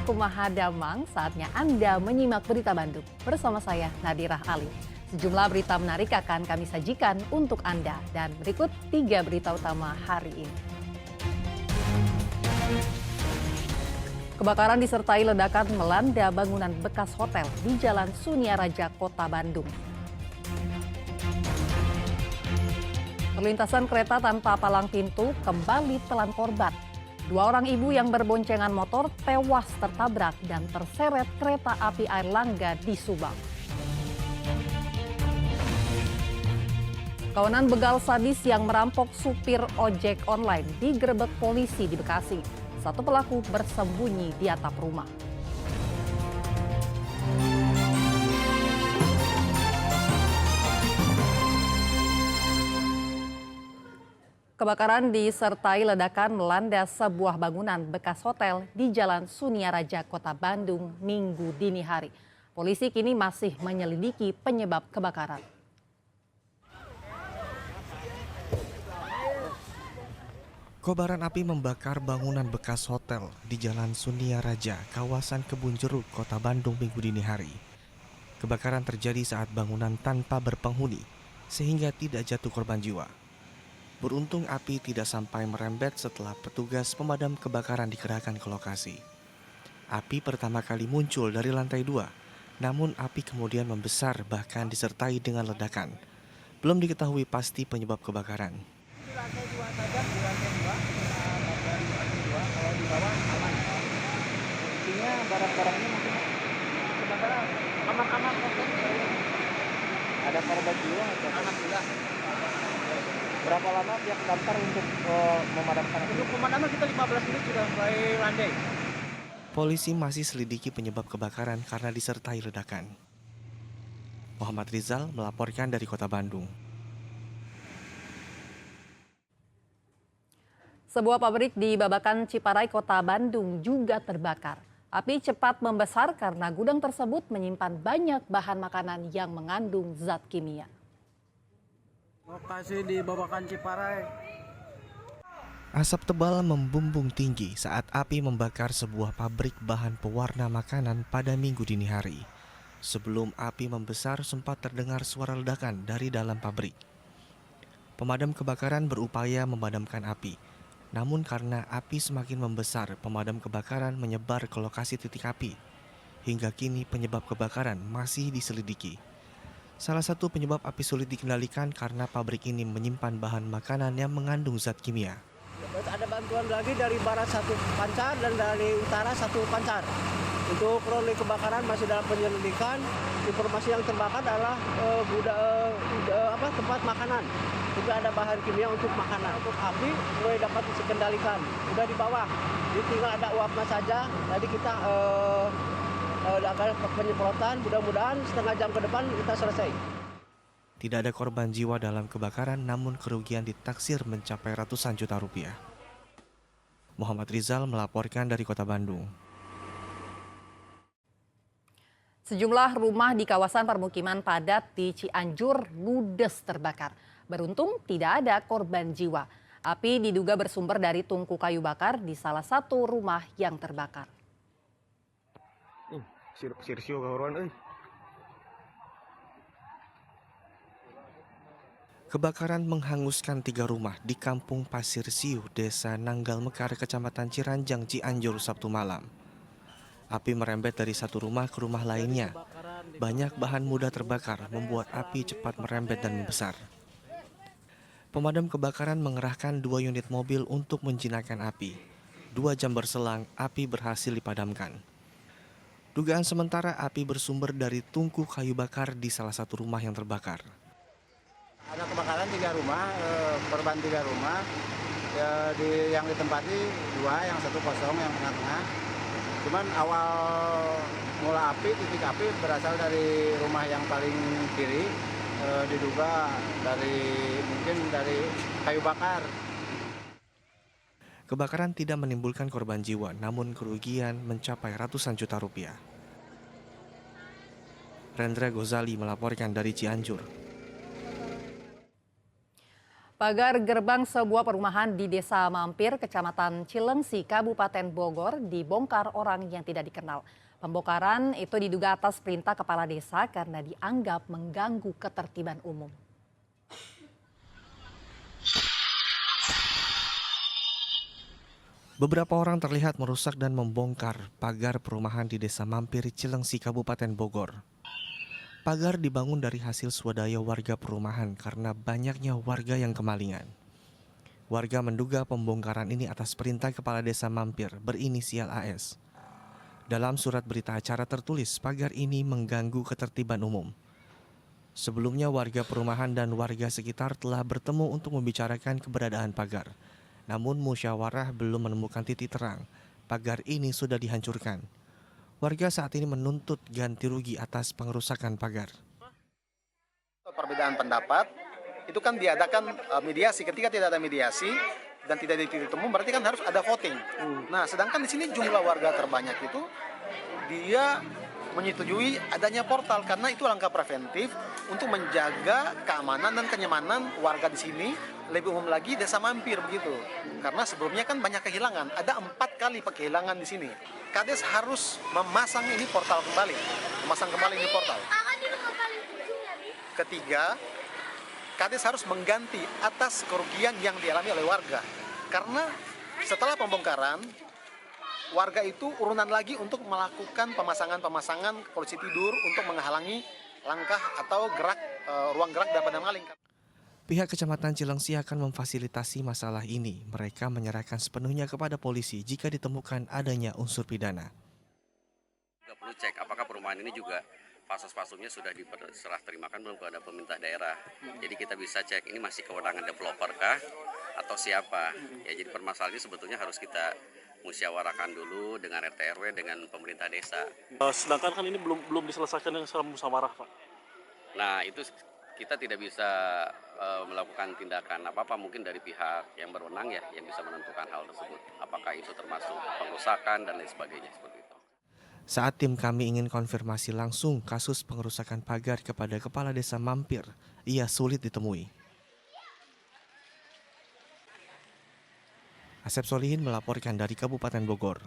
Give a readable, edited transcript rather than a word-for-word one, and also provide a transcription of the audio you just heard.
Kumaha Damang, saatnya Anda menyimak berita Bandung. Bersama saya, Nadirah Ali. Sejumlah berita menarik akan kami sajikan untuk Anda. Dan berikut 3 berita utama hari ini. Kebakaran disertai ledakan melanda bangunan bekas hotel di Jalan Suniaraja, Kota Bandung. Perlintasan kereta tanpa palang pintu kembali telan korban. 2 orang ibu yang berboncengan motor tewas tertabrak dan terseret kereta api Airlangga di Subang. Kawanan begal sadis yang merampok supir ojek online digerebek polisi di Bekasi. 1 pelaku bersembunyi di atap rumah. Kebakaran disertai ledakan melanda sebuah bangunan bekas hotel di Jalan Suniaraja, Kota Bandung, Minggu dini hari. Polisi kini masih menyelidiki penyebab kebakaran. Kobaran api membakar bangunan bekas hotel di Jalan Suniaraja, kawasan Kebun Jeruk, Kota Bandung, Minggu dini hari. Kebakaran terjadi saat bangunan tanpa berpenghuni, sehingga tidak jatuh korban jiwa. Beruntung api tidak sampai merembet setelah petugas pemadam kebakaran dikerahkan ke lokasi. Api pertama kali muncul dari lantai 2, namun api kemudian membesar bahkan disertai dengan ledakan. Belum diketahui pasti penyebab kebakaran. Di lantai 2 saja, di lantai 2, bagian lantai 2, kalau di bawah aman. Intinya barang-barangnya mungkin kebakaran. Kamar-kamar kosong. Ada korban jiwa atau? Alhamdulillah. Berapa lama pihak damkar untuk memadamkan? Untuk pemadaman kita 15 menit sudah mulai landai. Polisi masih selidiki penyebab kebakaran karena disertai ledakan. Muhammad Rizal melaporkan dari Kota Bandung. Sebuah pabrik di Babakan, Ciparai, Kota Bandung juga terbakar. Api cepat membesar karena gudang tersebut menyimpan banyak bahan makanan yang mengandung zat kimia. Lokasi di Babakan, Ciparai. Asap tebal membumbung tinggi saat api membakar sebuah pabrik bahan pewarna makanan pada Minggu dini hari. Sebelum api membesar sempat terdengar suara ledakan dari dalam pabrik. Pemadam kebakaran berupaya memadamkan api. Namun karena api semakin membesar, pemadam kebakaran menyebar ke lokasi titik api. Hingga kini penyebab kebakaran masih diselidiki. Salah satu penyebab api sulit dikendalikan karena pabrik ini menyimpan bahan makanan yang mengandung zat kimia. Ada bantuan lagi dari barat 1 pancar dan dari utara 1 pancar. Untuk kronologi kebakaran masih dalam penyelidikan. Informasi yang terbakar adalah tempat makanan. Juga ada bahan kimia untuk makanan. Untuk api mulai dapat dikendalikan. Sudah di bawah. Jadi tinggal ada uapnya saja. Tadi kita akan penyemprotan, mudah-mudahan setengah jam ke depan kita selesai. Tidak ada korban jiwa dalam kebakaran, namun kerugian ditaksir mencapai ratusan juta rupiah. Muhammad Rizal melaporkan dari Kota Bandung. Sejumlah rumah di kawasan permukiman padat di Cianjur ludes terbakar. Beruntung tidak ada korban jiwa. Api diduga bersumber dari tungku kayu bakar di salah satu rumah yang terbakar. Kebakaran menghanguskan 3 rumah di Kampung Pasir Siu, Desa Nanggal Mekar, Kecamatan Ciranjang, Cianjur, Sabtu malam. Api merembet dari satu rumah ke rumah lainnya. Banyak bahan mudah terbakar, membuat api cepat merembet dan membesar. Pemadam kebakaran mengerahkan 2 unit mobil untuk menjinakkan api. 2 jam berselang, api berhasil dipadamkan. Dugaan sementara api bersumber dari tungku kayu bakar di salah satu rumah yang terbakar. Ada kebakaran 3 rumah, korban 3 rumah. Ya, yang ditempati 2, yang 1 kosong, yang tengah-tengah. Cuman awal mula api, titik api berasal dari rumah yang paling kiri, diduga mungkin dari kayu bakar. Kebakaran tidak menimbulkan korban jiwa, namun kerugian mencapai ratusan juta rupiah. Rendra Gozali melaporkan dari Cianjur. Pagar gerbang sebuah perumahan di Desa Mampir, Kecamatan Cilengsi, Kabupaten Bogor dibongkar orang yang tidak dikenal. Pembongkaran itu diduga atas perintah kepala desa karena dianggap mengganggu ketertiban umum. Beberapa orang terlihat merusak dan membongkar pagar perumahan di Desa Mampir, Cilengsi, Kabupaten Bogor. Pagar dibangun dari hasil swadaya warga perumahan karena banyaknya warga yang kemalingan. Warga menduga pembongkaran ini atas perintah Kepala Desa Mampir berinisial AS. Dalam surat berita acara tertulis pagar ini mengganggu ketertiban umum. Sebelumnya warga perumahan dan warga sekitar telah bertemu untuk membicarakan keberadaan pagar. Namun musyawarah belum menemukan titik terang. Pagar ini sudah dihancurkan. Warga saat ini menuntut ganti rugi atas pengerusakan pagar. Perbedaan pendapat itu kan diadakan mediasi. Ketika tidak ada mediasi dan tidak ditemu, berarti kan harus ada voting. Nah, sedangkan di sini jumlah warga terbanyak itu dia menyetujui adanya portal karena itu langkah preventif untuk menjaga keamanan dan kenyamanan warga di sini, lebih umum lagi Desa Mampir begitu. Karena sebelumnya kan banyak kehilangan, ada 4 kali kehilangan di sini. Kades harus memasang ini portal kembali, memasang kembali ini portal. Ketiga, Kades harus mengganti atas kerugian yang dialami oleh warga. Karena setelah pembongkaran, warga itu urunan lagi untuk melakukan pemasangan polisi tidur untuk menghalangi langkah atau ruang gerak daripada maling. Pihak Kecamatan Cilengsi akan memfasilitasi masalah ini. Mereka menyerahkan sepenuhnya kepada polisi jika ditemukan adanya unsur pidana. Juga perlu cek apakah perumahan ini juga fasilitas-fasilitasnya sudah diserah terimakan belum kepada pemerintah daerah. Jadi kita bisa cek ini masih kewenangan developer kah atau siapa. Ya, jadi permasalahan ini sebetulnya harus kita musyawarahkan dulu dengan RT RW dengan pemerintah desa. Sedangkan kan ini belum diselesaikan dengan secara musyawarah, Pak. Nah, itu kita tidak bisa melakukan tindakan apa-apa mungkin dari pihak yang berwenang ya yang bisa menentukan hal tersebut. Apakah itu termasuk pengerusakan dan lain sebagainya seperti itu. Saat tim kami ingin konfirmasi langsung kasus pengerusakan pagar kepada Kepala Desa Mampir, ia sulit ditemui. Asep Solihin melaporkan dari Kabupaten Bogor.